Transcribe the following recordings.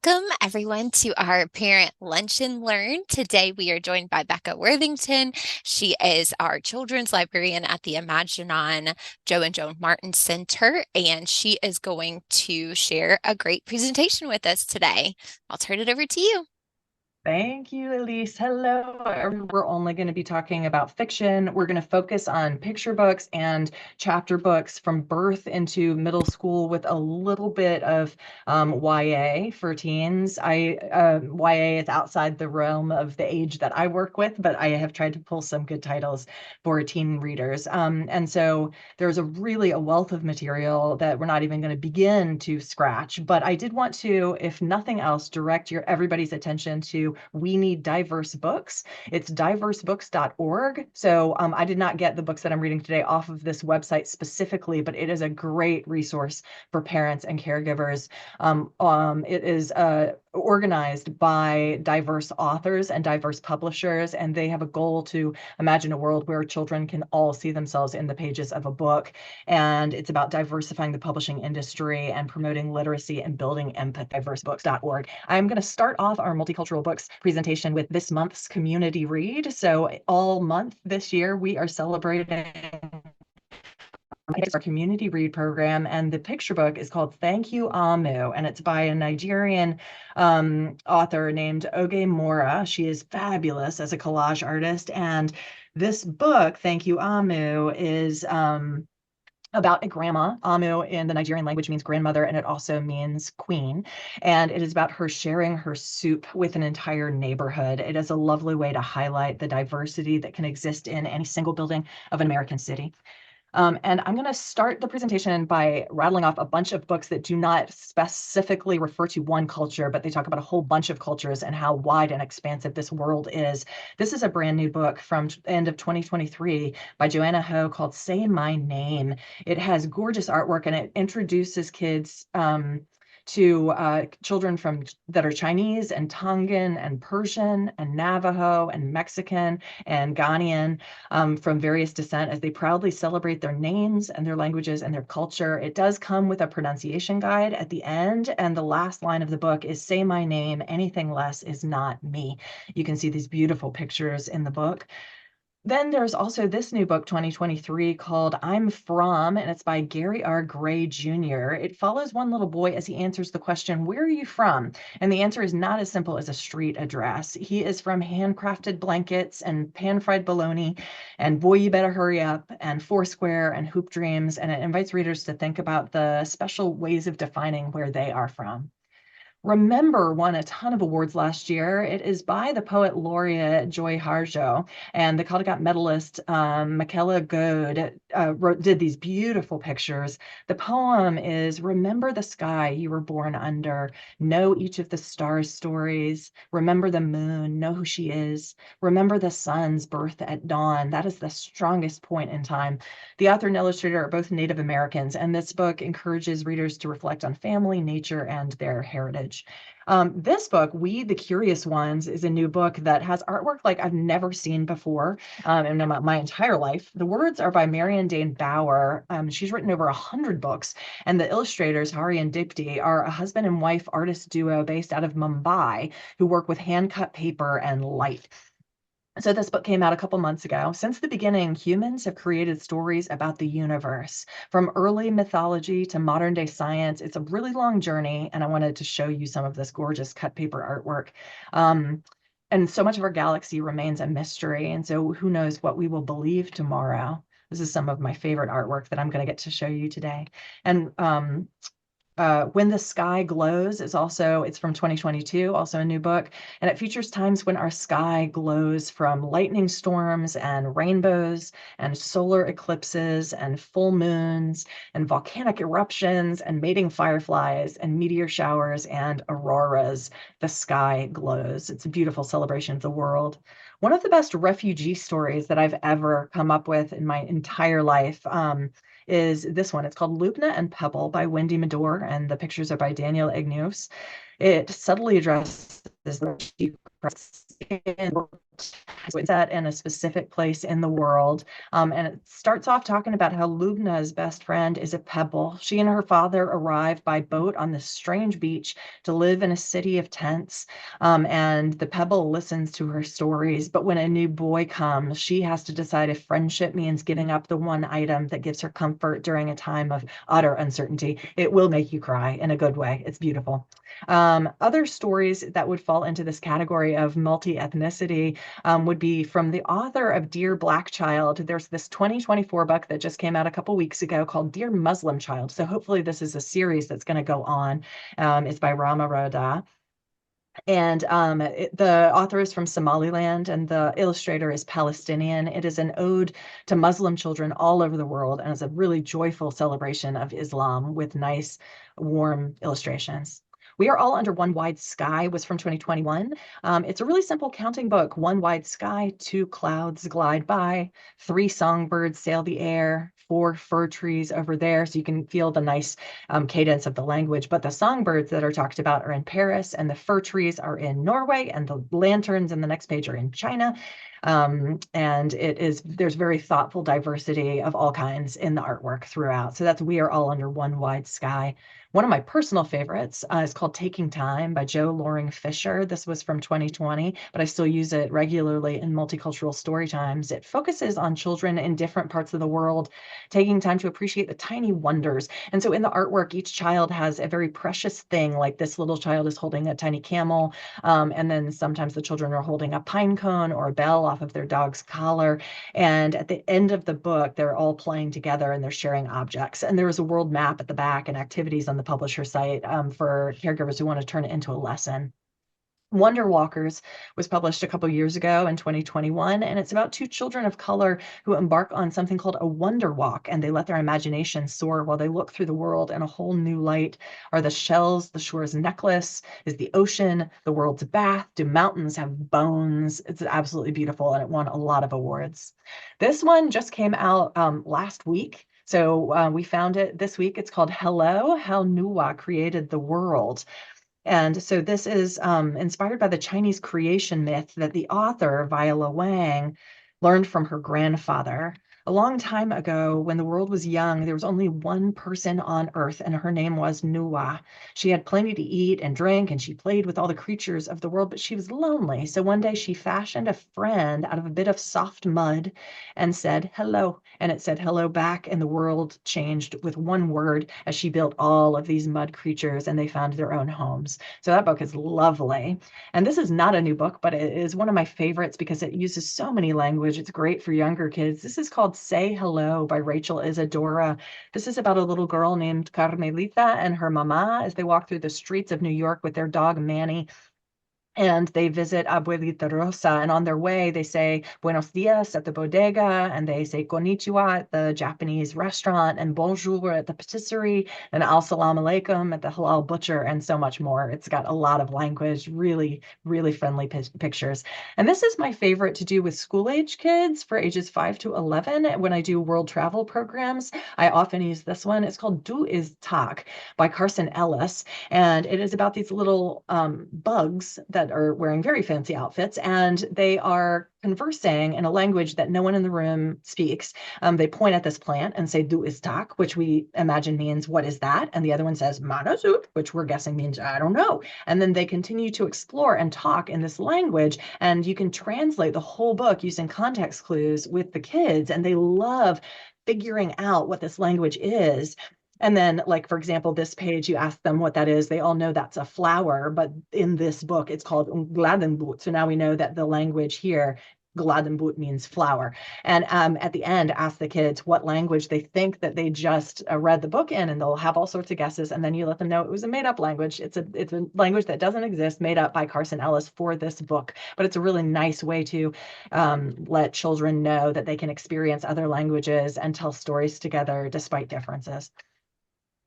Welcome, everyone, to our Parent Lunch and Learn. Today, we are joined by Becca Worthington. She is our children's librarian at the Imaginon Joe and Joan Martin Center, and she is going to share a great presentation with us today. I'll turn it over to you. Thank you, Elise. Hello. We're only going to be talking about fiction. We're going to focus on picture books and chapter books from birth into middle school with a little bit of YA for teens. YA is outside the realm of the age that I work with, but I have tried to pull some good titles for teen readers. And so there's a wealth of material that we're not even going to begin to scratch. But I did want to, if nothing else, direct everybody's attention to We Need Diverse Books. It's diversebooks.org. So I did not get the books that I'm reading today off of this website specifically, but it is a great resource for parents and caregivers. It is organized by diverse authors and diverse publishers, and they have a goal to imagine a world where children can all see themselves in the pages of a book. And it's about diversifying the publishing industry and promoting literacy and building empathy. Diversebooks.org. I'm going to start off our multicultural books presentation with this month's community read. So all month this year, we are celebrating our community read program, and the picture book is called Thank You Amu, and it's by a Nigerian author named Oge Mora. She is fabulous as a collage artist, and this book, Thank You Amu, is about a grandma. Amu in the Nigerian language means grandmother, and it also means queen. And it is about her sharing her soup with an entire neighborhood. It is a lovely way to highlight the diversity that can exist in any single building of an American city. And I'm going to start the presentation by rattling off a bunch of books that do not specifically refer to one culture, but they talk about a whole bunch of cultures and how wide and expansive this world is. This is a brand new book from end of 2023 by Joanna Ho called Say My Name. It has gorgeous artwork, and it introduces kids to children that are Chinese and Tongan and Persian and Navajo and Mexican and Ghanaian from various descent as they proudly celebrate their names and their languages and their culture. It does come with a pronunciation guide at the end, and the last line of the book is "Say my name, anything less is not me." You can see these beautiful pictures in the book. Then there's also this new book, 2023, called I'm From, and it's by Gary R. Gray Jr. It follows one little boy as he answers the question, "Where are you from?" And the answer is not as simple as a street address. He is from handcrafted blankets and pan-fried bologna and Boy You Better Hurry Up and Foursquare and Hoop Dreams, and it invites readers to think about the special ways of defining where they are from. Remember won a ton of awards last year. It is by the poet laureate Joy Harjo, and the Caldecott medalist Michaela Goad did these beautiful pictures. The poem is "Remember the sky you were born under, know each of the stars' stories, remember the moon, know who she is, remember the sun's birth at dawn." That is the strongest point in time. The author and illustrator are both Native Americans, and this book encourages readers to reflect on family, nature, and their heritage. This book, We the Curious Ones, is a new book that has artwork like I've never seen before in my entire life. The words are by Marion Dane Bauer. She's written over 100 books, and the illustrators, Hari and Dipti, are a husband and wife artist duo based out of Mumbai who work with hand-cut paper and light. So this book came out a couple months ago. Since the beginning, humans have created stories about the universe, from early mythology to modern day science. It's a really long journey, and I wanted to show you some of this gorgeous cut paper artwork. And so much of our galaxy remains a mystery, and so who knows what we will believe tomorrow. This is some of my favorite artwork that I'm going to get to show you today. And When the Sky Glows it's from 2022, also a new book, and it features times when our sky glows from lightning storms and rainbows and solar eclipses and full moons and volcanic eruptions and mating fireflies and meteor showers and auroras. The sky glows. It's a beautiful celebration of the world. One of the best refugee stories that I've ever come up with in my entire life is this one. It's called Lubna and Pebble by Wendy Medore, and the pictures are by Daniel Igneous. It subtly addresses the refugee it's set in a specific place in the world. And it starts off talking about how Lubna's best friend is a pebble. She and her father arrive by boat on this strange beach to live in a city of tents. And the pebble listens to her stories. But when a new boy comes, she has to decide if friendship means giving up the one item that gives her comfort during a time of utter uncertainty. It will make you cry in a good way. It's beautiful. Other stories that would fall into this category of multi-ethnicity would be from the author of Dear Black Child. There's this 2024 book that just came out a couple weeks ago called Dear Muslim Child. So hopefully this is a series that's going to go on. It's by Rama Rada. And the author is from Somaliland and the illustrator is Palestinian. It is an ode to Muslim children all over the world and is a really joyful celebration of Islam with nice, warm illustrations. We Are All Under One Wide Sky was from 2021. It's a really simple counting book. One wide sky, two clouds glide by, three songbirds sail the air, four fir trees over there. So you can feel the nice cadence of the language. But the songbirds that are talked about are in Paris, and the fir trees are in Norway, and the lanterns in the next page are in China. And there's very thoughtful diversity of all kinds in the artwork throughout. So that's We Are All Under One Wide Sky. One of my personal favorites is called Taking Time by Joe Loring Fisher. This was from 2020, but I still use it regularly in multicultural story times. It focuses on children in different parts of the world, taking time to appreciate the tiny wonders. And so in the artwork, each child has a very precious thing, like this little child is holding a tiny camel, and then sometimes the children are holding a pine cone or a bell off of their dog's collar. And at the end of the book, they're all playing together and they're sharing objects. And there is a world map at the back and activities on the publisher site for caregivers who want to turn it into a lesson. Wonder Walkers was published a couple years ago in 2021, and it's about two children of color who embark on something called a wonder walk, and they let their imagination soar while they look through the world in a whole new light. Are the shells the shore's necklace? Is the ocean the world's bath? Do mountains have bones? It's absolutely beautiful, and it won a lot of awards. This one just came out last week. So we found it this week. It's called Hello, How Nuwa Created the World. And so this is inspired by the Chinese creation myth that the author, Viola Wang, learned from her grandfather. A long time ago, when the world was young, there was only one person on earth, and her name was Nuwa. She had plenty to eat and drink, and she played with all the creatures of the world, but she was lonely. So one day she fashioned a friend out of a bit of soft mud and said, hello. And it said hello back, and the world changed with one word as she built all of these mud creatures, and they found their own homes. So that book is lovely. And this is not a new book, but it is one of my favorites because it uses so many language. It's great for younger kids. This is called Say Hello by Rachel Isadora. This is about a little girl named Carmelita and her mama as they walk through the streets of New York with their dog Manny. And they visit Abuelita Rosa. And on their way, they say Buenos dias at the bodega, and they say Konnichiwa at the Japanese restaurant, and Bonjour at the patisserie, and Al Salam Alaikum at the halal butcher, and so much more. It's got a lot of language, really, really friendly pictures. And this is my favorite to do with school age kids for ages 5 to 11. When I do world travel programs, I often use this one. It's called Du is Tak by Carson Ellis. And it is about these little bugs that are wearing very fancy outfits, and they are conversing in a language that no one in the room speaks. They point at this plant and say "Du is tak," which we imagine means "what is that?" And the other one says "manasut," which we're guessing means "I don't know." And then they continue to explore and talk in this language, and you can translate the whole book using context clues with the kids, and they love figuring out what this language is. And then, like, for example, this page, you ask them what that is. They all know that's a flower, but in this book, it's called gladenboot. So now we know that the language here, gladenboot means flower. And at the end, ask the kids what language they think that they just read the book in, and they'll have all sorts of guesses. And then you let them know it was a made-up language. It's a language that doesn't exist, made up by Carson Ellis for this book. But it's a really nice way to let children know that they can experience other languages and tell stories together despite differences.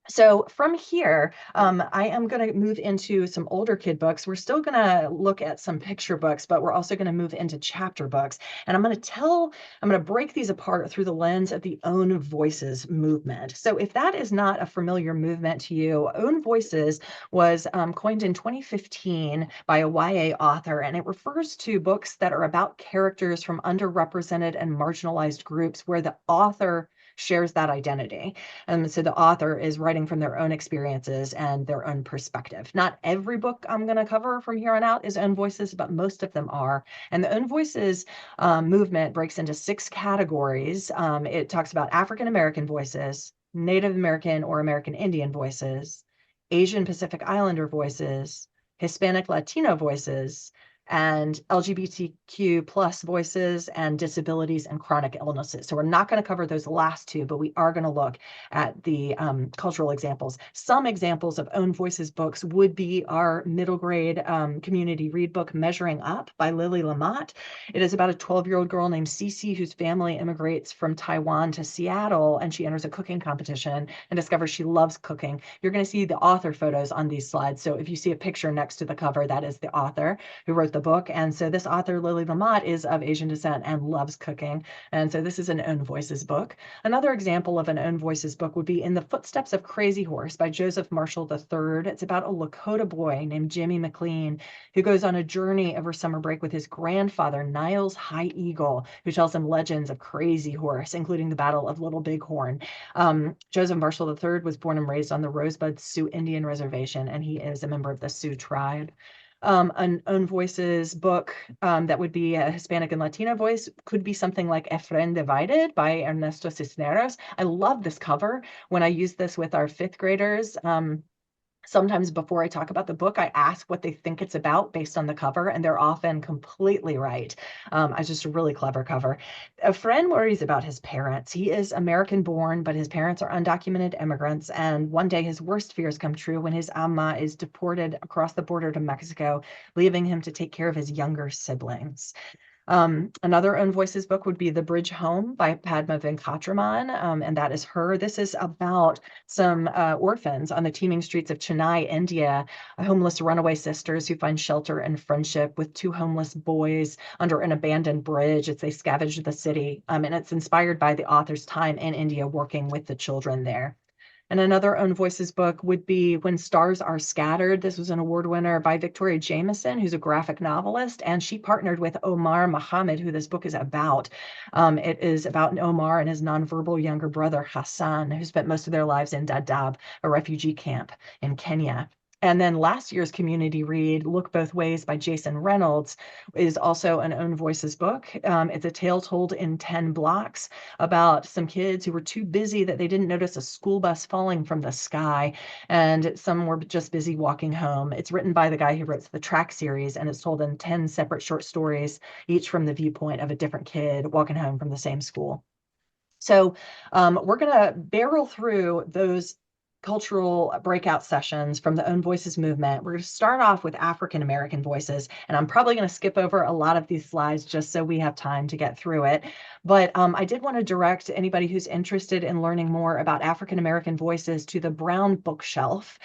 So from here, I am going to move into some older kid books. We're still going to look at some picture books, but we're also going to move into chapter books. And I'm going to break these apart through the lens of the Own Voices movement. So if that is not a familiar movement to you, Own Voices was coined in 2015 by a YA author, and it refers to books that are about characters from underrepresented and marginalized groups where the author shares that identity. So the author is writing from their own experiences and their own perspective. Not every book I'm going to cover from here on out is Own Voices, but most of them are. And the Own Voices movement breaks into six categories. It talks about African American voices, Native American or American Indian voices, Asian Pacific Islander voices, Hispanic Latino voices, and LGBTQ plus voices and disabilities and chronic illnesses. So we're not going to cover those last two, but we are going to look at the cultural examples. Some examples of Own Voices books would be our middle grade community read book, Measuring Up by Lily Lamott. It is about a 12-year-old girl named Cece whose family immigrates from Taiwan to Seattle, and she enters a cooking competition and discovers she loves cooking. You're going to see the author photos on these slides. So if you see a picture next to the cover, that is the author who wrote the book. And so this author, Lily Lamott, is of Asian descent and loves cooking. And so this is an Own Voices book. Another example of an Own Voices book would be In the Footsteps of Crazy Horse by Joseph Marshall III. It's about a Lakota boy named Jimmy McLean who goes on a journey over summer break with his grandfather, Niles High Eagle, who tells him legends of Crazy Horse, including the Battle of Little Bighorn. Joseph Marshall III was born and raised on the Rosebud Sioux Indian Reservation, and he is a member of the Sioux tribe. An Own Voices book that would be a Hispanic and Latino voice could be something like Efren Divided by Ernesto Cisneros. I love this cover. When I use this with our fifth graders, sometimes before I talk about the book, I ask what they think it's about based on the cover, and they're often completely right. It's just a really clever cover. A friend worries about his parents. He is American born, but his parents are undocumented immigrants. And one day his worst fears come true when his ama is deported across the border to Mexico, leaving him to take care of his younger siblings. Another Own Voices book would be The Bridge Home by Padma Venkatraman, and that is her. This is about some orphans on the teeming streets of Chennai, India, homeless runaway sisters who find shelter and friendship with two homeless boys under an abandoned bridge as they scavenge the city. And it's inspired by the author's time in India working with the children there. And another Own Voices book would be When Stars Are Scattered. This was an award winner by Victoria Jameson, who's a graphic novelist, and she partnered with Omar Mohammed, who this book is about. It is about Omar and his nonverbal younger brother, Hassan, who spent most of their lives in Dadaab, a refugee camp in Kenya. And then last year's community read, Look Both Ways by Jason Reynolds, is also an Own Voices book. It's a tale told in 10 blocks about some kids who were too busy that they didn't notice a school bus falling from the sky, and some were just busy walking home. It's written by the guy who wrote the Track series, and it's told in 10 separate short stories, each from the viewpoint of a different kid walking home from the same school. So we're going to barrel through those cultural breakout sessions from the Own Voices movement. We're going to start off with African American voices, and I'm probably going to skip over a lot of these slides just so we have time to get through it. But I did want to direct anybody who's interested in learning more about African American voices to the Brown Bookshelf.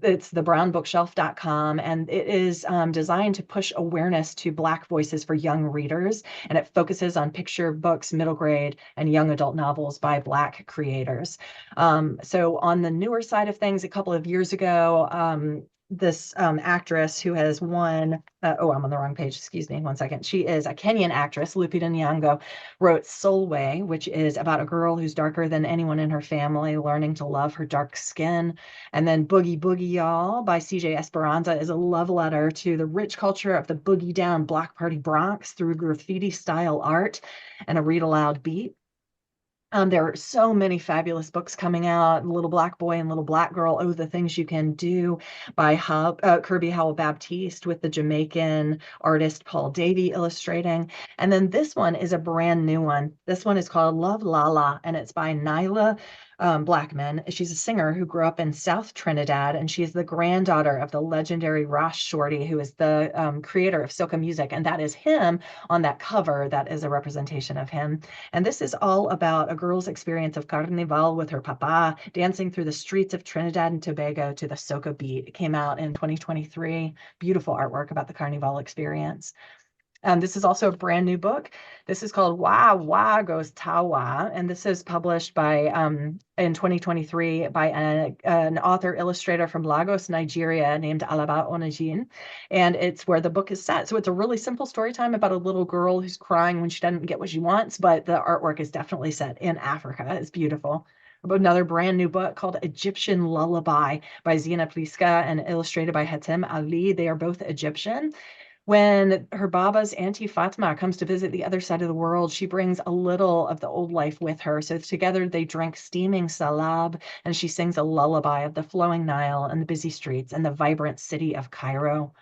It's thebrownbookshelf.com, and it is designed to push awareness to Black voices for young readers, and it focuses on picture books, middle grade, and young adult novels by Black creators. So on the newer side of things, a couple of years ago, this actress who has won, I'm on the wrong page, excuse me, one second. She is a Kenyan actress, Lupita Nyong'o, wrote Solway, which is about a girl who's darker than anyone in her family, learning to love her dark skin. And then Boogie Boogie Y'all by CJ Esperanza is a love letter to the rich culture of the boogie down Block Party Bronx through graffiti style art and a read aloud beat. There are so many fabulous books coming out. Little Black Boy and Little Black Girl, Oh, the Things You Can Do by Kirby Howell Baptiste with the Jamaican artist Paul Davy illustrating. And then this one is a brand new one. This one is called Love Lala, and it's by Nyla Blackman. She's a singer who grew up in South Trinidad, and she is the granddaughter of the legendary Ross Shorty, who is the creator of soca music. And that is him on that cover. That is a representation of him. And this is all about a girl's experience of Carnival with her papa, dancing through the streets of Trinidad and Tobago to the soca beat. It came out in 2023. Beautiful artwork about the Carnival experience. This is also a brand new book. This is called Wa Wa Goes Tawa, and this is published by in 2023 by an author illustrator from Lagos, Nigeria, named Alaba Onajin, and it's where the book is set. So it's a really simple story time about a little girl who's crying when she doesn't get what she wants, but the artwork is definitely set in Africa. It's beautiful. Another brand new book called Egyptian Lullaby by Zina Pliska and illustrated by Hatem Ali. They are both Egyptian. When her Baba's Auntie Fatma comes to visit the other side of the world, she brings a little of the old life with her. So together they drink steaming salab, and she sings a lullaby of the flowing Nile and the busy streets and the vibrant city of Cairo.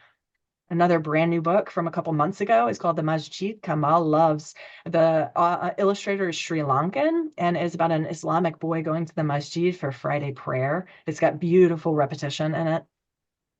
Another brand new book from a couple months ago is called The Masjid Kamal Loves. The illustrator is Sri Lankan and is about an Islamic boy going to the masjid for Friday prayer. It's got beautiful repetition in it.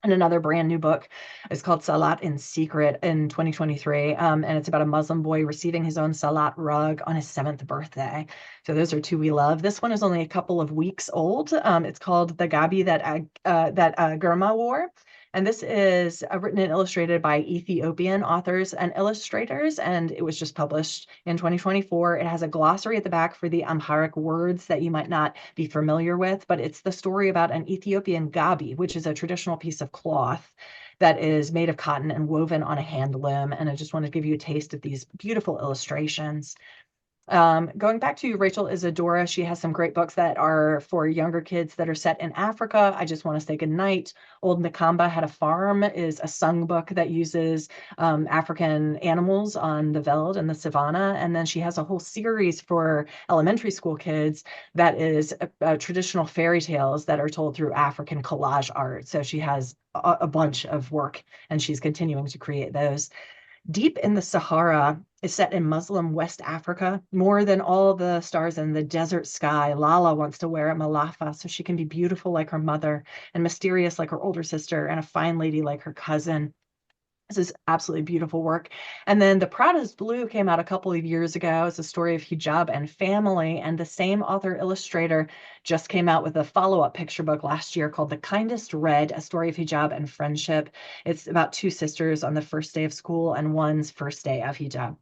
And another brand new book is called Salat in Secret in 2023. And it's about a Muslim boy receiving his own Salat rug on his 7th birthday. So those are two we love. This one is only a couple of weeks old. It's called The Gabi that Germa wore. And this is written and illustrated by Ethiopian authors and illustrators, and it was just published in 2024. It has a glossary at the back for the Amharic words that you might not be familiar with, but it's the story about an Ethiopian gabi, which is a traditional piece of cloth that is made of cotton and woven on a hand loom. And I just want to give you a taste of these beautiful illustrations. Going back to Rachel Isadora, she has some great books that are for younger kids that are set in Africa. I Just Want to Say Goodnight. Old Nakamba Had a Farm is a sung book that uses African animals on the veld and the savannah. And then she has a whole series for elementary school kids that is traditional fairy tales that are told through African collage art. So she has a bunch of work and she's continuing to create those. Deep in the Sahara is set in Muslim West Africa. More than all the stars in the desert sky, Lala wants to wear a malafa so she can be beautiful like her mother and mysterious like her older sister and a fine lady like her cousin. This is absolutely beautiful work. And then The Proudest Blue came out a couple of years ago. It's a story of hijab and family. And the same author illustrator just came out with a follow-up picture book last year called The Kindest Red, a story of hijab and friendship. It's about two sisters on the first day of school and one's first day of hijab.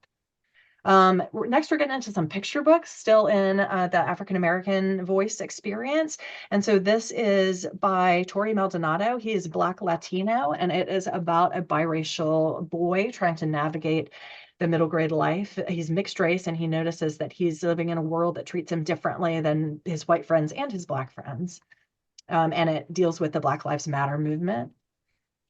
Next, we're getting into some picture books, still in the African American voice experience. And so this is by Tori Maldonado. He is Black Latino, and it is about a biracial boy trying to navigate the middle grade life. He's mixed race, and he notices that he's living in a world that treats him differently than his white friends and his Black friends. And it deals with the Black Lives Matter movement.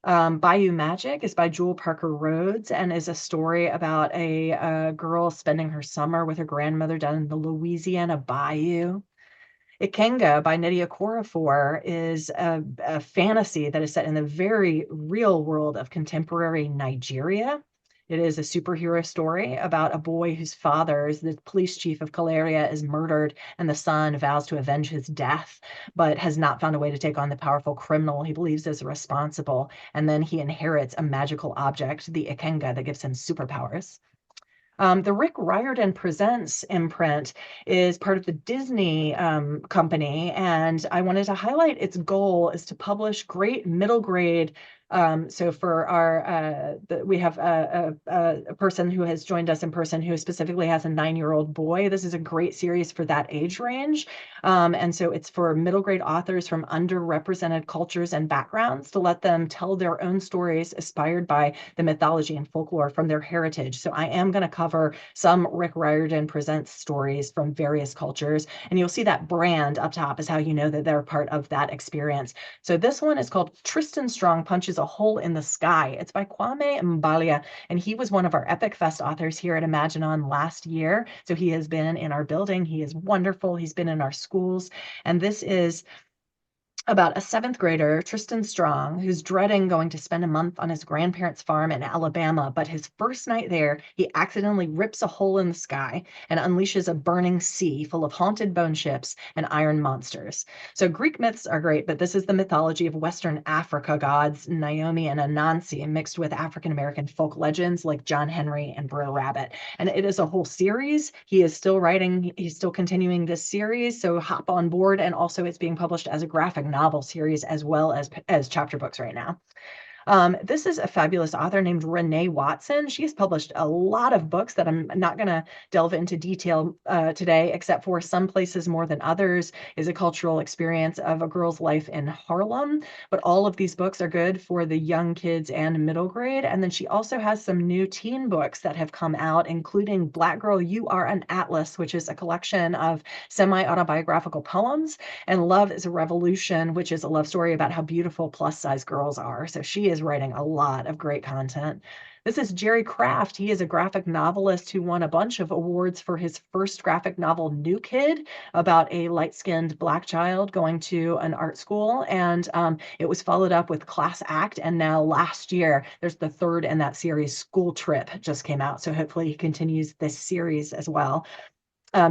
Bayou Magic is by Jewel Parker Rhodes and is a story about a girl spending her summer with her grandmother down in the Louisiana bayou. Ikenga by Nydia Okorafor is a fantasy that is set in the very real world of contemporary Nigeria. It is a superhero story about a boy whose father is the police chief of Caleria is murdered, and the son vows to avenge his death, but has not found a way to take on the powerful criminal he believes is responsible. And then he inherits a magical object, the Ikenga, that gives him superpowers. The Rick Riordan Presents imprint is part of the Disney company, and I wanted to highlight its goal is to publish great middle grade. So for our, we have a person who has joined us in person who specifically has a 9-year-old boy. This is a great series for that age range. And so it's for middle grade authors from underrepresented cultures and backgrounds to let them tell their own stories inspired by the mythology and folklore from their heritage. So I am going to cover some Rick Riordan Presents stories from various cultures. And you'll see that brand up top is how you know that they're part of that experience. So this one is called Tristan Strong Punches a Hole in the Sky. It's by Kwame Mbalia, and he was one of our Epic Fest authors here at Imaginon last year. So he has been in our building. He is wonderful. He's been in our schools. And this is about a seventh grader, Tristan Strong, who's dreading going to spend a month on his grandparents' farm in Alabama. But his first night there, he accidentally rips a hole in the sky and unleashes a burning sea full of haunted bone ships and iron monsters. So Greek myths are great, but this is the mythology of Western Africa gods Naomi and Anansi mixed with African American folk legends like John Henry and Brer Rabbit. And it is a whole series. He is still writing, he's still continuing this series. So hop on board. And also, it's being published as a graphic novel series as well as chapter books right now. This is a fabulous author named Renee Watson. She has published a lot of books that I'm not going to delve into detail today, except for Some Places More Than Others is a cultural experience of a girl's life in Harlem. But all of these books are good for the young kids and middle grade. And then she also has some new teen books that have come out, including Black Girl, You Are an Atlas, which is a collection of semi-autobiographical poems, and Love is a Revolution, which is a love story about how beautiful plus size girls are. So she is writing a lot of great content. This is Jerry Craft. He is a graphic novelist who won a bunch of awards for his first graphic novel, New Kid, about a light skinned Black child going to an art school. And it was followed up with Class Act. And now last year, there's the third in that series, School Trip, just came out. So hopefully he continues this series as well.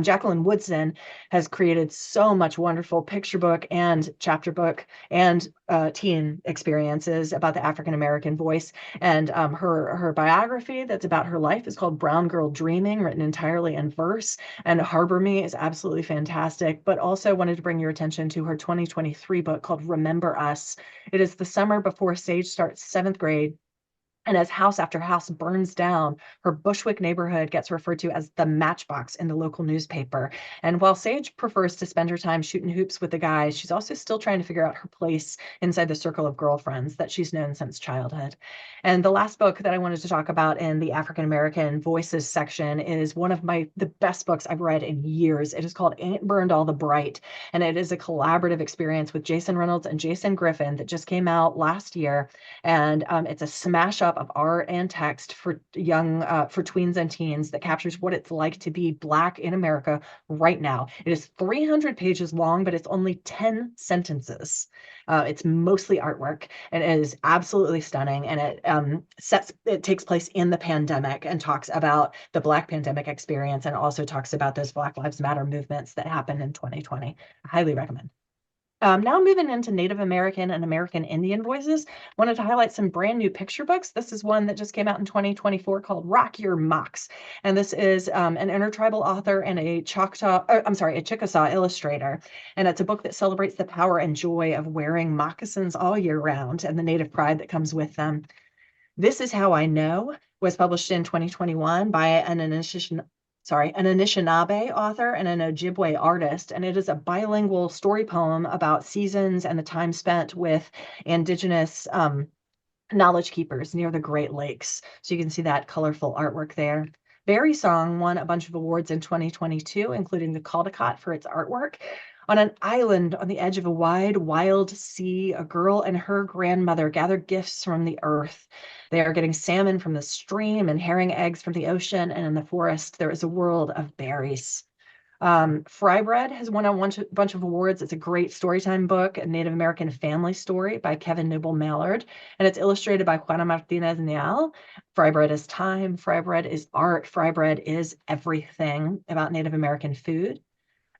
Jacqueline Woodson has created so much wonderful picture book and chapter book and teen experiences about the African American voice. And her biography that's about her life is called Brown Girl Dreaming, written entirely in verse. And Harbor Me is absolutely fantastic. But also wanted to bring your attention to her 2023 book called Remember Us. It is the summer before Sage starts seventh grade. And as house after house burns down, her Bushwick neighborhood gets referred to as the matchbox in the local newspaper. And while Sage prefers to spend her time shooting hoops with the guys, she's also still trying to figure out her place inside the circle of girlfriends that she's known since childhood. And the last book that I wanted to talk about in the African American Voices section is one of the best books I've read in years. It is called Ain't Burned All the Bright, and it is a collaborative experience with Jason Reynolds and Jason Griffin that just came out last year. And it's a smash up of art and text for for tweens and teens that captures what it's like to be Black in America right now. It is 300 pages long, but it's only 10 sentences. It's mostly artwork, and it is absolutely stunning. And it takes place in the pandemic and talks about the Black pandemic experience, and also talks about those Black Lives Matter movements that happened in 2020. I highly recommend. Now moving into Native American and American Indian voices, wanted to highlight some brand new picture books. This is one that just came out in 2024 called Rock Your Mocks. And this is an intertribal author and a a Chickasaw illustrator. And it's a book that celebrates the power and joy of wearing moccasins all year round and the native pride that comes with them. This Is How I Know was published in 2021 by an Anishinaabe author and an Ojibwe artist, and it is a bilingual story poem about seasons and the time spent with indigenous knowledge keepers near the Great Lakes. So you can see that colorful artwork there. Berry Song won a bunch of awards in 2022, including the Caldecott for its artwork. On an island on the edge of a wide, wild sea, a girl and her grandmother gather gifts from the earth. They are getting salmon from the stream and herring eggs from the ocean, and in the forest there is a world of berries. Fry Bread has won a bunch of awards. It's a great storytime book, a Native American family story by Kevin Noble Mallard, and it's illustrated by Juana Martinez Nial. Fry Bread is time, Fry Bread is art, Fry Bread is everything about Native American food.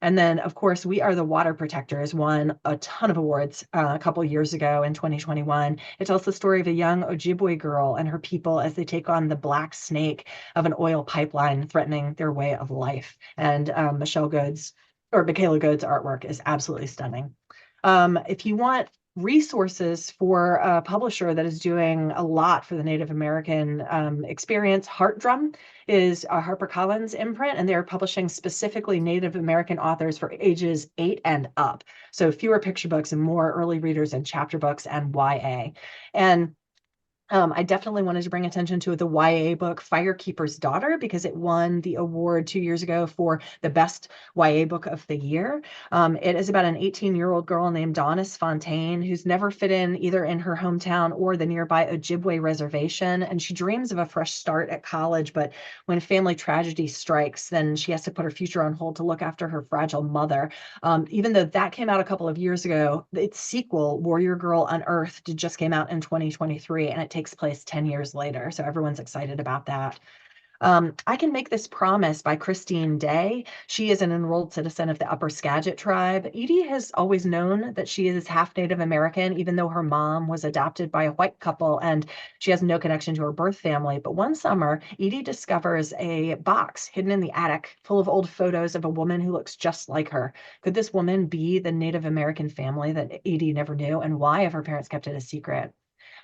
And then, of course, We Are the Water Protectors won a ton of awards a couple years ago in 2021. It tells the story of a young Ojibwe girl and her people as they take on the black snake of an oil pipeline threatening their way of life. And Michaela Good's artwork is absolutely stunning. If you want resources for a publisher that is doing a lot for the Native American experience, Heart Drum is a HarperCollins imprint, and they're publishing specifically Native American authors for ages 8 and up. So fewer picture books and more early readers and chapter books and YA. And I definitely wanted to bring attention to the YA book Firekeeper's Daughter because it won the award 2 years ago for the best YA book of the year. It is about an 18-year-old girl named Donis Fontaine who's never fit in either in her hometown or the nearby Ojibwe reservation. And she dreams of a fresh start at college, but when family tragedy strikes, then she has to put her future on hold to look after her fragile mother. Even though that came out a couple of years ago, its sequel, Warrior Girl Unearthed, just came out in 2023, and it takes place 10 years later. So everyone's excited about that. I Can Make This Promise by Christine Day. She is an enrolled citizen of the Upper Skagit tribe. Edie has always known that she is half Native American, even though her mom was adopted by a white couple and she has no connection to her birth family. But one summer, Edie discovers a box hidden in the attic full of old photos of a woman who looks just like her. Could this woman be the Native American family that Edie never knew? And why have her parents kept it a secret?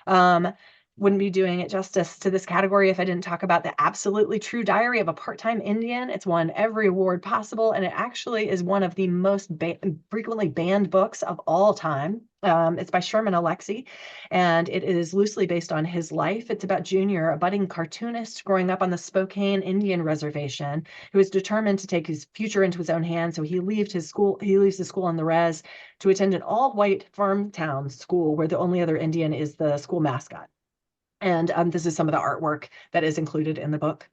Um, wouldn't be doing it justice to this category if I didn't talk about The Absolutely True Diary of a Part-Time Indian. It's won every award possible, and it actually is one of the most frequently banned books of all time. It's by Sherman Alexie, and it is loosely based on his life. It's about Junior, a budding cartoonist growing up on the Spokane Indian Reservation, who is determined to take his future into his own hands. So he leaves his school. He leaves the school on the res to attend an all-white farm town school where the only other Indian is the school mascot. And this is some of the artwork that is included in the book.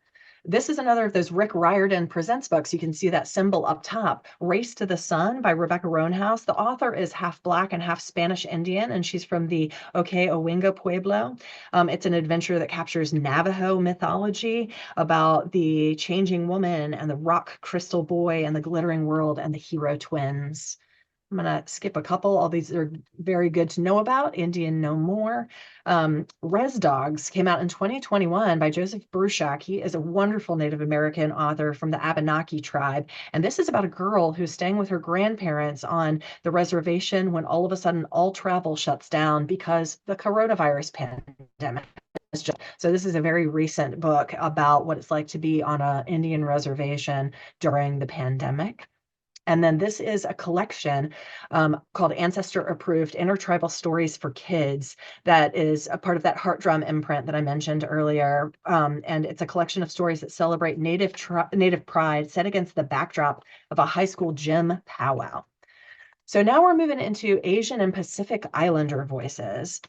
This is another of those Rick Riordan Presents books. You can see that symbol up top, Race to the Sun by Rebecca Roanhouse. The author is half Black and half Spanish Indian, and she's from the Owinga Pueblo. It's an adventure that captures Navajo mythology about the changing woman and the rock crystal boy and the glittering world and the hero twins. I'm going to skip a couple. All these are very good to know about. Indian No More. Res Dogs came out in 2021 by Joseph Bruchac. He is a wonderful Native American author from the Abenaki tribe. And this is about a girl who's staying with her grandparents on the reservation when all of a sudden all travel shuts down because the coronavirus pandemic. So this is a very recent book about what it's like to be on an Indian reservation during the pandemic. And then this is a collection called Ancestor Approved Intertribal Stories for Kids that is a part of that Heart Drum imprint that I mentioned earlier. And it's a collection of stories that celebrate Native pride set against the backdrop of a high school gym powwow. So now we're moving into Asian and Pacific Islander voices.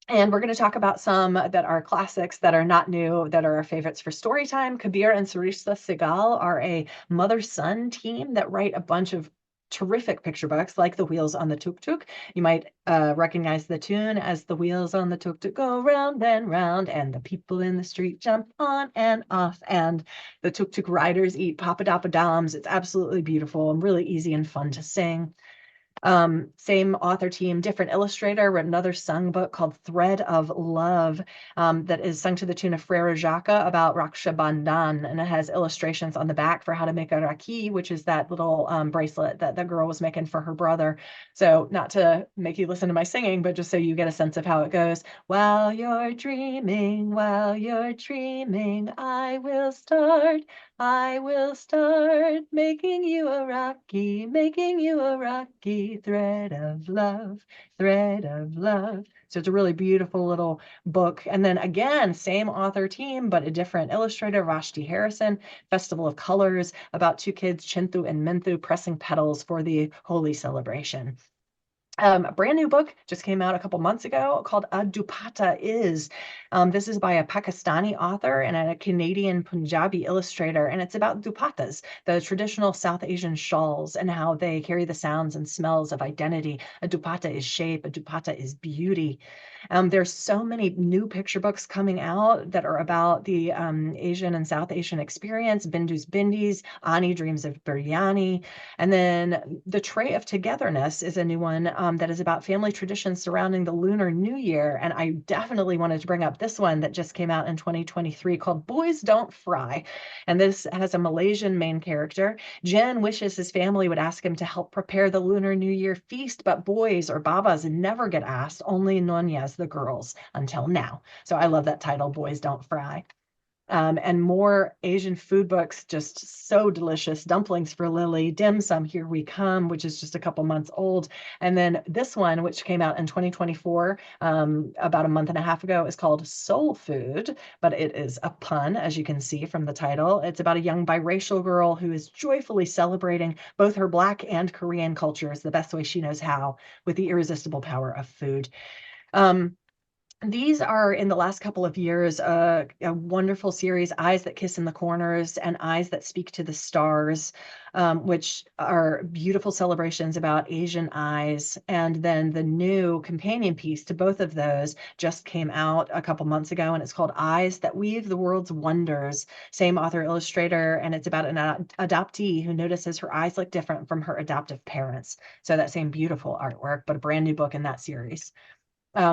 And we're going to talk about some that are classics that are not new, that are our favorites for story time. Kabir and Sarisa Segal are a mother-son team that write a bunch of terrific picture books like The Wheels on the Tuk-Tuk. You might recognize the tune as the wheels on the tuk-tuk go round and round, and the people in the street jump on and off, and the tuk-tuk riders eat papadappadams. It's absolutely beautiful and really easy and fun to sing. Same author team, different illustrator, wrote another sung book called Thread of Love that is sung to the tune of Frere Jacques about Raksha Bandhan, and it has illustrations on the back for how to make a Rakhi, which is that little bracelet that the girl was making for her brother. So not to make you listen to my singing, but just so you get a sense of how it goes. While you're dreaming, I will start making you a rocky thread of love, thread of love. So it's a really beautiful little book. And then again, same author team, but a different illustrator, Vashti Harrison, Festival of Colors, about two kids, Chintu and Minthu, pressing petals for the holy celebration. A brand new book just came out a couple months ago called A Dupatta Is. This is by a Pakistani author and a Canadian Punjabi illustrator, and it's about dupattas, the traditional South Asian shawls, and how they carry the sounds and smells of identity. A dupatta is shape, a dupatta is beauty. There's so many new picture books coming out that are about the Asian and South Asian experience. Bindu's Bindis, Ani Dreams of Biryani, and then The Tray of Togetherness is a new one that is about family traditions surrounding the Lunar New Year. And I definitely wanted to bring up this one that just came out in 2023 called Boys Don't Fry. And this has a Malaysian main character. Jen wishes his family would ask him to help prepare the Lunar New Year feast, but boys or babas never get asked, only nonyas, the girls, until now. So I love that title, Boys Don't Fry. And more Asian food books, just so delicious. Dumplings for Lily, Dim Sum, Here We Come, which is just a couple months old. And then this one, which came out in 2024, about a month and a half ago, is called Soul Food, but it is a pun, as you can see from the title. It's about a young biracial girl who is joyfully celebrating both her Black and Korean cultures the best way she knows how, with the irresistible power of food. Um, these are in the last couple of years a wonderful series, Eyes That Kiss in the Corners and Eyes That Speak to the Stars, which are beautiful celebrations about Asian eyes. And then the new companion piece to both of those just came out a couple months ago, and it's called Eyes That Weave the World's Wonders. Same author, illustrator, and it's about an adoptee who notices her eyes look different from her adoptive parents. So that same beautiful artwork, but a brand new book in that series.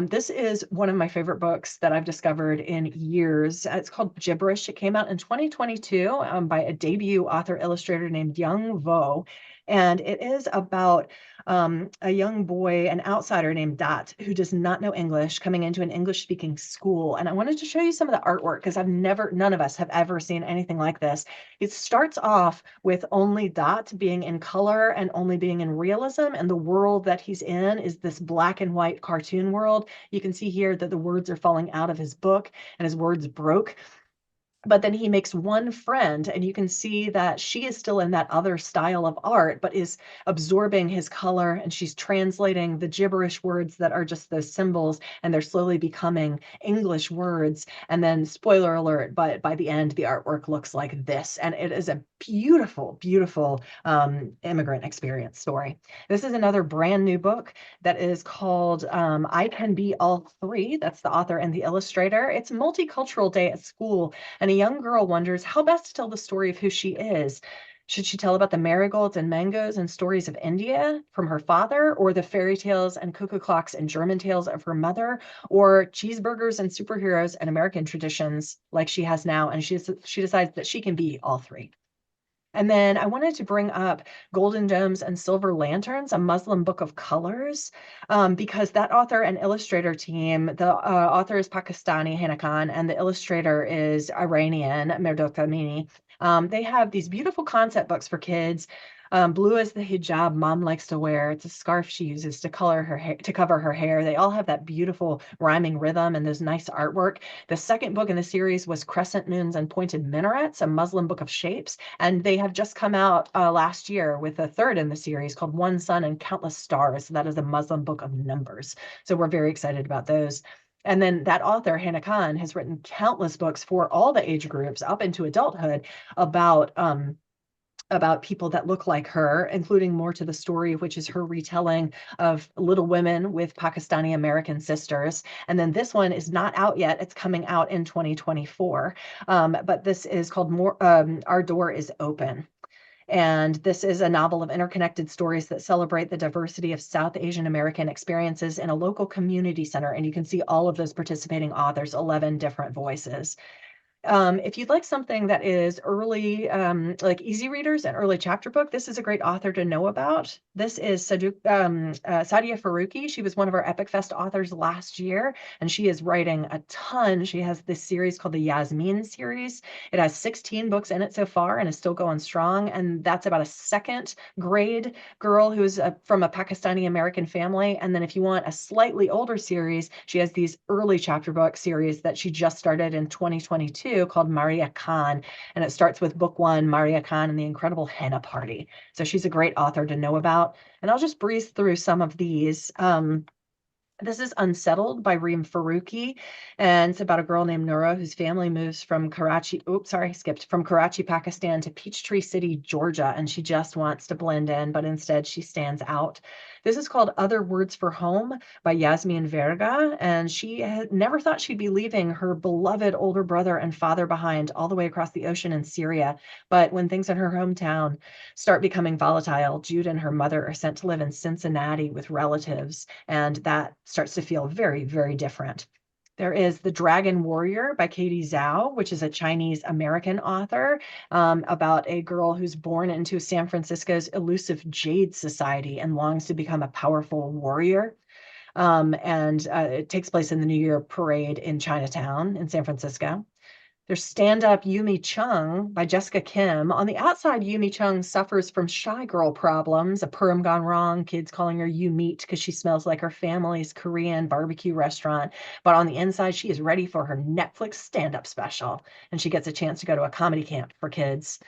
This is one of my favorite books that I've discovered in years. It's called Gibberish. It came out in 2022 by a debut author illustrator named Young Vo. And it is about a young boy, an outsider named Dot, who does not know English, coming into an English speaking school. And I wanted to show you some of the artwork because none of us have ever seen anything like this. It starts off with only Dot being in color and only being in realism. And the world that he's in is this black and white cartoon world. You can see here that the words are falling out of his book and his words broke. But then he makes one friend, and you can see that she is still in that other style of art, but is absorbing his color, and she's translating the gibberish words that are just those symbols, and they're slowly becoming English words. And then, spoiler alert, but by the end, the artwork looks like this, and it is a beautiful, beautiful immigrant experience story. This is another brand new book that is called I Can Be All Three. That's the author and the illustrator. It's Multicultural Day at School, and a young girl wonders how best to tell the story of who she is. Should she tell about the marigolds and mangoes and stories of India from her father, or the fairy tales and cuckoo clocks and German tales of her mother, or cheeseburgers and superheroes and American traditions like she has now? And she decides that she can be all three. And then I wanted to bring up Golden Domes and Silver Lanterns, a Muslim book of colors, because that author and illustrator team, the author is Pakistani, Hina Khan, and the illustrator is Iranian, Merdok Amini. They have these beautiful concept books for kids. Blue is the hijab mom likes to wear. It's a scarf she uses to color her hair, to cover her hair. They all have that beautiful rhyming rhythm and those nice artwork. The second book in the series was Crescent Moons and Pointed Minarets, a Muslim book of shapes. And they have just come out last year with a third in the series called One Sun and Countless Stars. So that is a Muslim book of numbers. So we're very excited about those. And then that author, Hannah Khan, has written countless books for all the age groups up into adulthood about people that look like her, including More to the Story, which is her retelling of Little Women with Pakistani American sisters. And then this one is not out yet. It's coming out in 2024. But this is called Our Door is Open. And this is a novel of interconnected stories that celebrate the diversity of South Asian American experiences in a local community center. And you can see all of those participating authors, 11 different voices. If you'd like something that is early, like easy readers and early chapter book, this is a great author to know about. This is Sadia Faruqi. She was one of our Epic Fest authors last year, and she is writing a ton. She has this series called the Yasmin series. It has 16 books in it so far and is still going strong. And that's about a second grade girl who's from a Pakistani American family. And then if you want a slightly older series, she has these early chapter book series that she just started in 2022 called Maria Khan. And it starts with book one, Maria Khan and the Incredible Henna Party. So she's a great author to know about. And I'll just breeze through some of these. This is Unsettled by Reem Faruqi, and it's about a girl named Nura whose family moves from Karachi, skipped, from Karachi, Pakistan to Peachtree City, Georgia, and she just wants to blend in, but instead she stands out. This is called Other Words for Home by Yasmin Verga, and she had never thought she'd be leaving her beloved older brother and father behind all the way across the ocean in Syria. But when things in her hometown start becoming volatile, Jude and her mother are sent to live in Cincinnati with relatives, and that starts to feel very, very different. There is The Dragon Warrior by Katie Zhao, which is a Chinese American author about a girl who's born into San Francisco's elusive Jade Society and longs to become a powerful warrior. And it takes place in the New Year parade in Chinatown in San Francisco. There's Stand Up Yumi Chung by Jessica Kim. On the outside, Yumi Chung suffers from shy girl problems, a perm gone wrong, kids calling her Yu Meat because she smells like her family's Korean barbecue restaurant. But on the inside, she is ready for her Netflix stand-up special, and she gets a chance to go to a comedy camp for kids.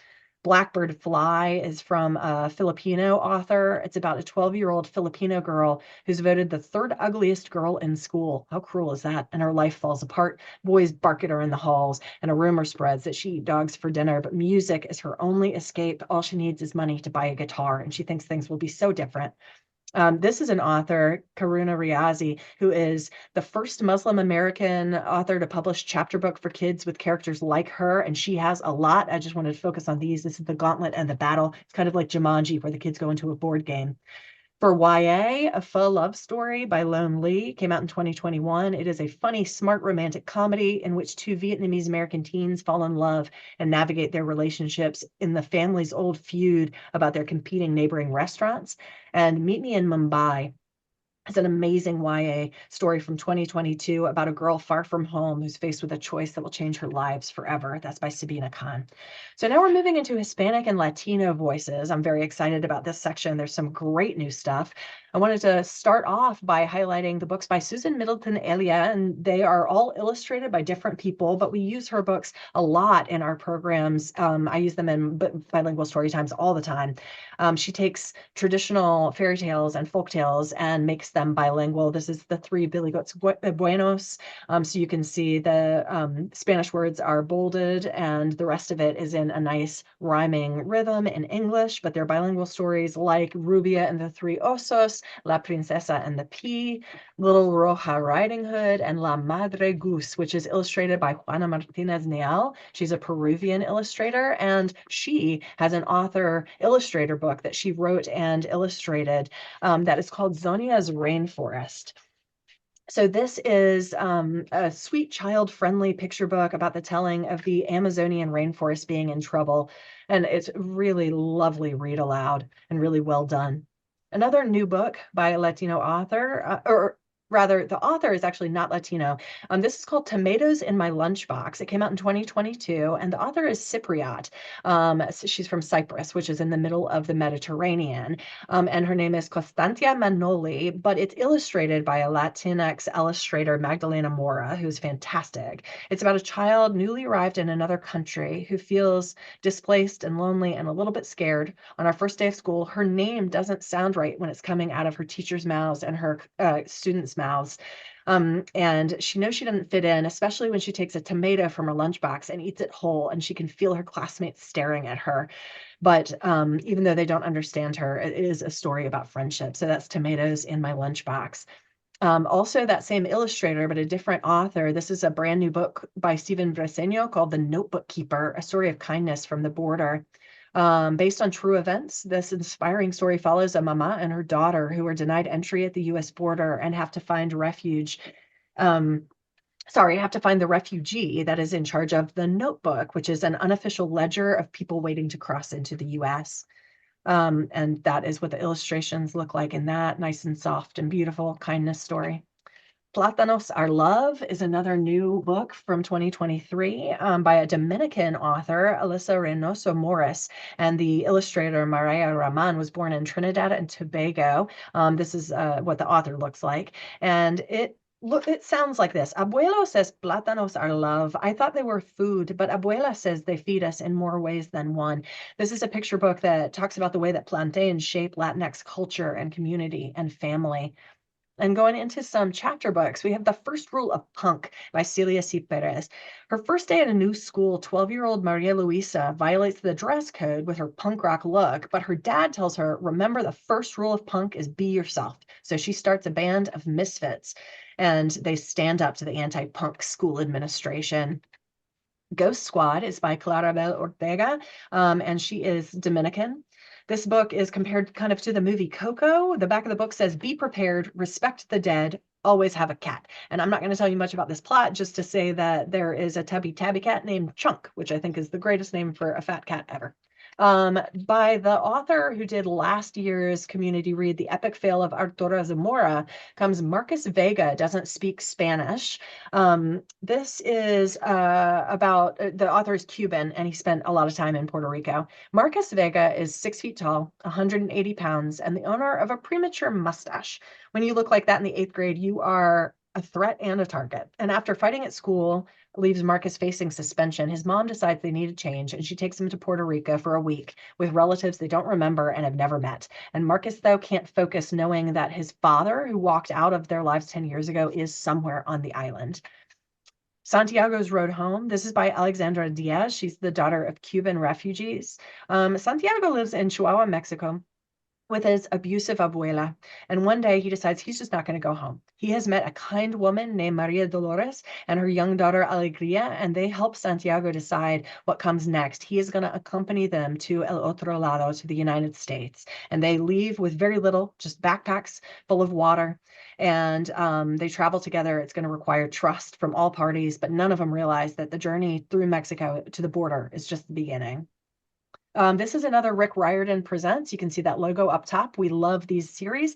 Blackbird Fly is from a Filipino author. It's about a 12-year-old Filipino girl who's voted the third ugliest girl in school. How cruel is that? And her life falls apart. Boys bark at her in the halls, and a rumor spreads that she eats dogs for dinner, but music is her only escape. All she needs is money to buy a guitar, and she thinks things will be so different. This is an author, Karuna Riazi, who is the first Muslim American author to publish chapter book for kids with characters like her, and she has a lot. I just wanted to focus on these. This is The Gauntlet and the Battle. It's kind of like Jumanji, where the kids go into a board game. For YA, A Faux Love Story by Lone Lee came out in 2021. It is a funny, smart romantic comedy in which two Vietnamese American teens fall in love and navigate their relationships in the family's old feud about their competing neighboring restaurants. And Meet Me in Mumbai. It's an amazing YA story from 2022 about a girl far from home who's faced with a choice that will change her lives forever. That's by Sabina Khan. So now we're moving into Hispanic and Latino voices. I'm very excited about this section. There's some great new stuff. I wanted to start off by highlighting the books by Susan Middleton Elia, and they are all illustrated by different people, but we use her books a lot in our programs. I use them in bilingual story times all the time. She takes traditional fairy tales and folk tales and makes them bilingual. This is the Three Billy Goats Buenos. So you can see the Spanish words are bolded and the rest of it is in a nice rhyming rhythm in English, but they're bilingual stories like Rubia and the Three Osos, La Princesa and the Pea, Little Roja Riding Hood, and La Madre Goose, which is illustrated by Juana Martinez Nial. She's a Peruvian illustrator, and she has an author illustrator book that she wrote and illustrated that is called Zonia's Rainforest. So this is a sweet child-friendly picture book about the telling of the Amazonian rainforest being in trouble. And it's really lovely read aloud and really well done. Another new book by a Latino author, or rather, the author is actually not Latino. This is called Tomatoes in My Lunchbox. It came out in 2022, and the author is Cypriot. So she's from Cyprus, which is in the middle of the Mediterranean. And her name is Constantia Manoli, but it's illustrated by a Latinx illustrator, Magdalena Mora, who's fantastic. It's about a child newly arrived in another country who feels displaced and lonely and a little bit scared. On our first day of school, her name doesn't sound right when it's coming out of her teacher's mouths and her students' mouths. And she knows she doesn't fit in, especially when she takes a tomato from her lunchbox and eats it whole, and she can feel her classmates staring at her. But even though they don't understand her, it is a story about friendship. So that's Tomatoes in My Lunchbox. Also, that same illustrator, but a different author. This is a brand new book by Stephen Breseño called The Notebook Keeper, a story of kindness from the border. Based on true events, this inspiring story follows a mama and her daughter who are denied entry at the US border and have to find refuge. Have to find the refugee that is in charge of the Notebook, which is an unofficial ledger of people waiting to cross into the US. And that is what the illustrations look like in that nice and soft and beautiful kindness story. Plátanos Are Love is another new book from 2023 by a Dominican author, Alyssa Reynoso Morris, and the illustrator Maria Raman was born in Trinidad and Tobago. This is what the author looks like, and it sounds like this. Abuelo says plátanos are love. I thought they were food, but Abuela says they feed us in more ways than one. This is a picture book that talks about the way that plantains shape Latinx culture and community and family. And going into some chapter books, we have The First Rule of Punk by Celia C. Perez. Her first day at a new school, 12-year-old Maria Luisa violates the dress code with her punk rock look, but her dad tells her, remember, the first rule of punk is be yourself. So she starts a band of misfits, and they stand up to the anti-punk school administration. Ghost Squad is by Clarabel Ortega, and she is Dominican. This book is compared kind of to the movie Coco. The back of the book says, be prepared, respect the dead, always have a cat. And I'm not going to tell you much about this plot, just to say that there is a tabby cat named Chunk, which I think is the greatest name for a fat cat ever. By the author who did last year's community read, The Epic Fail of Arturo Zamora, comes Marcus Vega Doesn't Speak Spanish. This is about the author is Cuban and he spent a lot of time in Puerto Rico. Marcus Vega is 6 feet tall, 180 pounds, and the owner of a premature mustache. When you look like that in the eighth grade, you are a threat and a target. And after fighting at school, leaves Marcus facing suspension, his mom decides they need a change, and she takes him to Puerto Rico for a week with relatives they don't remember and have never met. And Marcus, though, can't focus knowing that his father, who walked out of their lives 10 years ago, is somewhere on the island. Santiago's Road Home. This is by Alexandra Diaz. She's the daughter of Cuban refugees. Santiago lives in Chihuahua, Mexico, with his abusive abuela. And one day he decides he's just not going to go home. He has met a kind woman named Maria Dolores and her young daughter Alegria, and they help Santiago decide what comes next. He is going to accompany them to El Otro Lado, to the United States. And they leave with very little, just backpacks full of water. And they travel together. It's going to require trust from all parties, but none of them realize that the journey through Mexico to the border is just the beginning. This is another Rick Riordan Presents. You can see that logo up top. We love these series.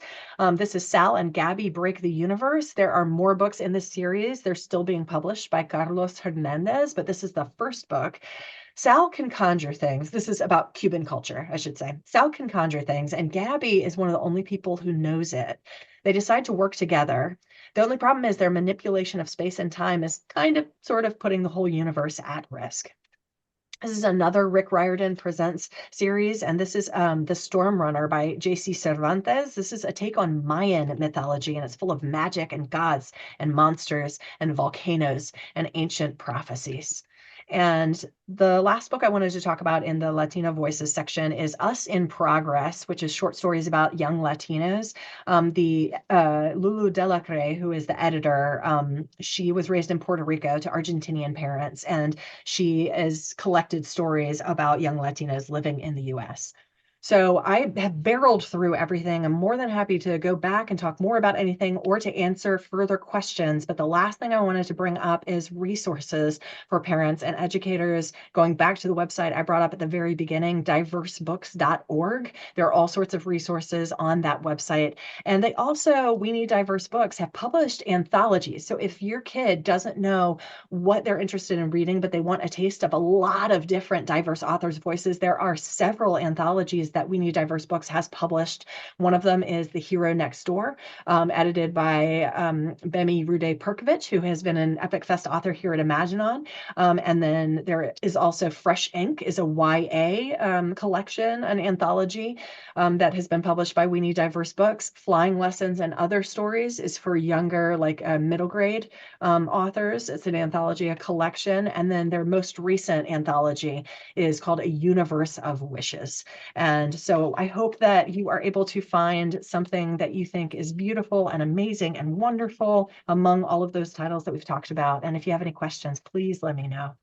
This is Sal and Gabby Break the Universe. There are more books in this series. They're still being published by Carlos Hernandez, but this is the first book. Sal can conjure things. This is about Cuban culture, I should say. Sal can conjure things, and Gabby is one of the only people who knows it. They decide to work together. The only problem is their manipulation of space and time is sort of putting the whole universe at risk. This is another Rick Riordan Presents series, and this is The Storm Runner by J.C. Cervantes. This is a take on Mayan mythology, and it's full of magic and gods and monsters and volcanoes and ancient prophecies. And the last book I wanted to talk about in the Latino Voices section is Us in Progress, which is short stories about young Latinos. The Lulu Delacre, who is the editor, she was raised in Puerto Rico to Argentinian parents, and she has collected stories about young Latinos living in the US. So I have barreled through everything. I'm more than happy to go back and talk more about anything or to answer further questions. But the last thing I wanted to bring up is resources for parents and educators. Going back to the website I brought up at the very beginning, diversebooks.org. There are all sorts of resources on that website. And they also, We Need Diverse Books, have published anthologies. So if your kid doesn't know what they're interested in reading, but they want a taste of a lot of different diverse authors' voices, there are several anthologies that We Need Diverse Books has published. One of them is The Hero Next Door, edited by Bemi Rude Perkovic, who has been an Epic Fest author here at Imaginon. And then there is also Fresh Ink, is a YA collection, an anthology that has been published by We Need Diverse Books. Flying Lessons and Other Stories is for younger, like middle grade authors. It's an anthology, a collection. And then their most recent anthology is called A Universe of Wishes. And so I hope that you are able to find something that you think is beautiful and amazing and wonderful among all of those titles that we've talked about. And if you have any questions, please let me know.